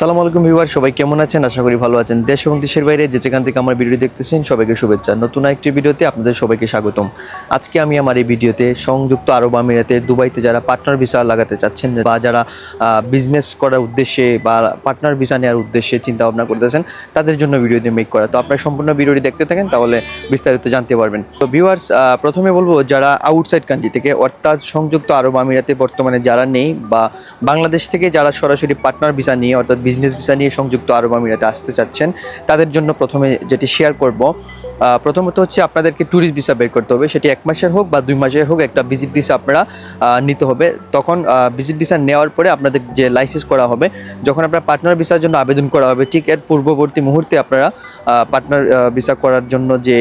আসসালামু আলাইকুম ভিউয়ার, সবাই কেমন আছেন? আশা করি ভালো আছেন। দেশ এবং দেশের বাইরে যে যেখান থেকে আমার ভিডিও দেখতেছেন সবাইকে শুভেচ্ছা। নতুন একটি ভিডিওতে আপনাদের সবাইকে স্বাগতম। আজকে আমি আমার এই ভিডিওতে সংযুক্ত আরব আমিরাতে দুবাইতে যারা পার্টনার ভিসা লাগাতে চাচ্ছেন বা যারা বিজনেস করার উদ্দেশ্যে বা পার্টনার ভিসা নেওয়ার উদ্দেশ্যে চিন্তা ভাবনা করতেছেন তাদের জন্য ভিডিওটি মেক করা। তো আপনারা সম্পূর্ণ ভিডিওটি দেখতে থাকেন, তাহলে বিস্তারিত জানতে পারবেন। তো ভিউয়ার্স, প্রথমে বলবো যারা আউটসাইড কান্ট্রি থেকে অর্থাৎ সংযুক্ত আরব আমিরাতে বর্তমানে যারা নেই বা বাংলাদেশ থেকে যারা সরাসরি পার্টনার ভিসা নিয়ে অর্থাৎ বিজনেস ভিসা নিয়ে সংযুক্ত আরব আমিরাতে আসতে চাচ্ছেন তাদের জন্য প্রথমে যেটি শেয়ার করব, প্রথমত হচ্ছে আপনাদেরকে ট্যুরিস্ট ভিসা বের করতে হবে। সেটি 1 মাসের হোক বা 2 মাসের হোক, একটা ভিজিট ভিসা আপনারা নিতে হবে। তখন ভিজিট ভিসা নেওয়ার পরে আপনাদের যে লাইসেন্স করা হবে, যখন আপনার পার্টনার ভিসার জন্য আবেদন করা হবে, ঠিক এর পূর্ববর্তী মুহূর্তে আপনারা পার্টনার ভিসা করার জন্য যে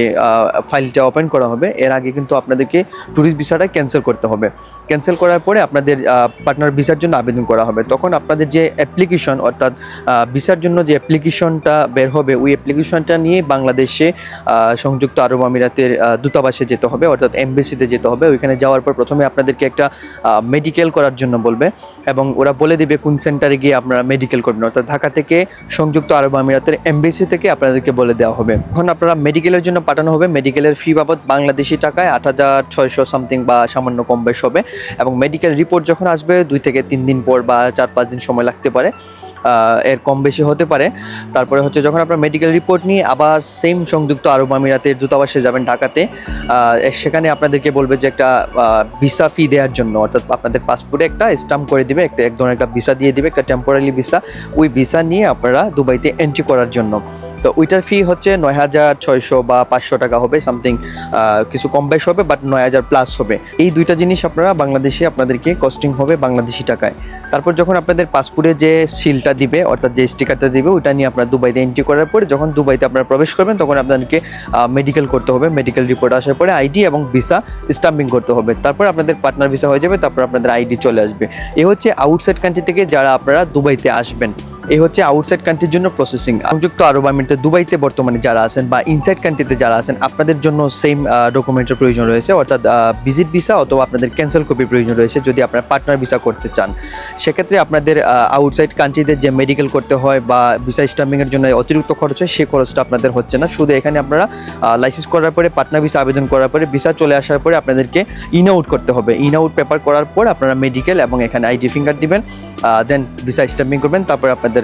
ফাইলটা ওপেন করা হবে, এর আগে কিন্তু আপনাদেরকে ট্যুরিস্ট ভিসাটা ক্যান্সেল করতে হবে। ক্যান্সেল করার পরে আপনাদের পার্টনার ভিসার জন্য আবেদন করা হবে। তখন আপনাদের যে অ্যাপ্লিকেশন অর্থাৎ ভিসার জন্য যে অ্যাপ্লিকেশনটা বের হবে, ওই অ্যাপ্লিকেশনটা নিয়ে বাংলাদেশে সংযুক্ত আরব আমিরাতের দূতাবাসে যেতে হবে, অর্থাৎ এমবেসিতে যেতে হবে। ওইখানে যাওয়ার পর প্রথমে আপনাদেরকে একটা মেডিকেল করার জন্য বলবে এবং ওরা বলে দিবে কোন সেন্টারে গিয়ে আপনারা মেডিকেল করবেন। অর্থাৎ ঢাকা থেকে সংযুক্ত আরব আমিরাতের এমবেসি থেকে আপনাদেরকে বলে দেওয়া হবে। এখন আপনারা মেডিকেলের জন্য পাঠানো হবে। মেডিকেলের ফি বাবদ বাংলাদেশি টাকায় 8,600 সামথিং বা সামান্য কম বেশ হবে। এবং মেডিকেল রিপোর্ট যখন আসবে 2 থেকে 3 দিন পর বা 4-5 দিন সময় লাগতে পারে, এর কম বেশি হতে পারে। তারপরে হচ্ছে যখন আপনার মেডিকেল রিপোর্ট নিয়ে আবার সেম সংযুক্ত আরব আমিরাতের দূতাবাসে যাবেন ঢাকাতে, সেখানে আপনাদেরকে বলবে যে একটা ভিসা ফি দেওয়ার জন্য, অর্থাৎ আপনাদের পাসপোর্টে একটা স্টাম্প করে দিবে, এক ধরনের একটা ভিসা দিয়ে দিবে, একটা টেম্পোরারি ভিসা। ওই ভিসা নিয়ে আপনারা দুবাইতে এন্ট্রি করার জন্য। তো ওইটার ফি হচ্ছে 9,600 বা 500 টাকা হবে সামথিং, কিছু কম বেশ হবে, বাট 9,000 প্লাস হবে। এই দুইটা জিনিস আপনারা বাংলাদেশে আপনাদেরকে কস্টিং হবে বাংলাদেশি টাকায়। তারপর যখন আপনাদের পাসপোর্টে যে সিলটা দিবে অর্থাৎ যে স্টিকারটা দিবে, ওইটা নিয়ে আপনারা দুবাইতে এন্ট্রি করার পরে যখন দুবাইতে আপনারা প্রবেশ করবেন তখন আপনাদেরকে মেডিকেল করতে হবে। মেডিকেল রিপোর্ট আসার পরে আইডি এবং ভিসা স্টাম্পিং করতে হবে। তারপর আপনাদের পার্টনার ভিসা হয়ে যাবে, তারপর আপনাদের আইডি চলে আসবে। এই হচ্ছে আউটসাইড কান্ট্রি থেকে যারা আপনারা দুবাইতে আসবেন। এই হচ্ছে আউটসাইড কান্ট্রির জন্য প্রসেসিং। সংযুক্ত আরব আমিরাতে দুবাইতে বর্তমানে যারা আছেন বা ইনসাইড কান্ট্রিতে যারা আছেন, আপনাদের জন্য সেম ডকুমেন্টের প্রয়োজন রয়েছে, অর্থাৎ ভিজিট ভিসা অথবা আপনাদের ক্যান্সেল কপি প্রয়োজন রয়েছে যদি আপনারা পার্টনার ভিসা করতে চান। সেক্ষেত্রে আপনাদের আউটসাইড কান্ট্রিতে যে মেডিকেল করতে হয় বা ভিসা স্টাম্পিংয়ের জন্য অতিরিক্ত খরচ হয়, সেই খরচটা আপনাদের হচ্ছে না। শুধু এখানে আপনারা লাইসেন্স করার পরে পার্টনার ভিসা আবেদন করার পরে ভিসা চলে আসার পরে আপনাদেরকে ইন আউট করতে হবে। ইন আউট পেপার করার পর আপনারা মেডিকেল এবং এখানে আইডি ফিঙ্গার দিবেন, দেন ভিসা স্টাম্পিং করবেন। তারপর আপনাদের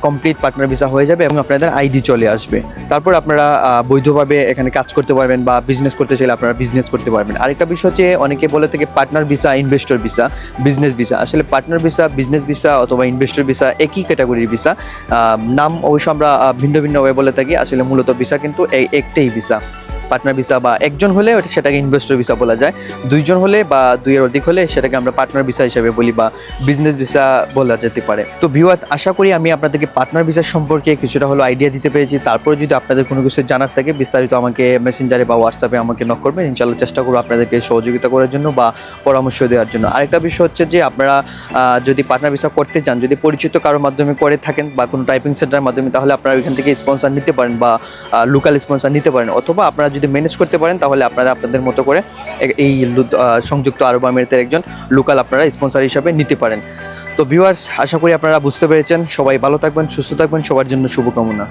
কমপ্লিট পার্টনার ভিসা হয়ে যাবে এবং আপনাদের আইডি চলে আসবে। তারপর আপনারা বৈধভাবে এখানে কাজ করতে পারবেন বা বিজনেস করতে চাইলে আপনারা বিজনেস করতে পারবেন। আরেকটা বিষয় হচ্ছে অনেকে বলে থাকে partner visa, investor visa, business visa. আসলে পার্টনার ভিসা, বিজনেস ভিসা অথবা ইনভেস্টর ভিসা একই ক্যাটাগরির ভিসা। নাম অবশ্য আমরা ভিন্ন ভিন্ন ওয়ে বলে থাকি, আসলে মূলত ভিসা কিন্তু এই একটাই ভিসা। পার্টনার ভিসা বা একজন হলে সেটাকে ইনভেস্টর ভিসা বলা যায়, 2 জন হলে বা 2 এর অধিক হলে সেটাকে আমরা পার্টনার ভিসা হিসেবে বলি বা বিজনেস ভিসা বলা যেতে পারে। তো ভিউয়ার্স, আশা করি আমি আপনাদেরকে পার্টনার ভিসা সম্পর্কে কিছুটা হলো আইডিয়া দিতে পেরেছি। তারপরে যদি আপনাদের কোনো কিছু জানার থাকে বিস্তারিত আমাকে মেসেঞ্জারে বা হোয়াটসঅ্যাপে আমাকে নক করবেন। ইনশাআল্লাহ চেষ্টা করবো আপনাদেরকে সহযোগিতা করার জন্য বা পরামর্শ দেওয়ার জন্য। আরেকটা বিষয় হচ্ছে যে আপনারা যদি পার্টনার ভিসা করতে চান, যদি পরিচিত কারোর মাধ্যমে করে থাকেন বা কোনো টাইপিং সেন্টারের মাধ্যমে, তাহলে আপনারা ওইখান থেকে স্পন্সর নিতে পারেন বা লোকাল স্পন্সর নিতে পারেন। অথবা আপনারা যদি ম্যানেজ করতে পারেন তাহলে আপনারা আপনাদের মতো করে এই সংযুক্ত আরব আমিরাতের একজন লোকাল আপনারা স্পন্সর হিসাবে নিতে পারেন। তো ভিউয়ার্স, আশা করি আপনারা বুঝতে পেরেছেন। সবাই ভালো থাকবেন, সুস্থ থাকবেন, সবার জন্য শুভকামনা।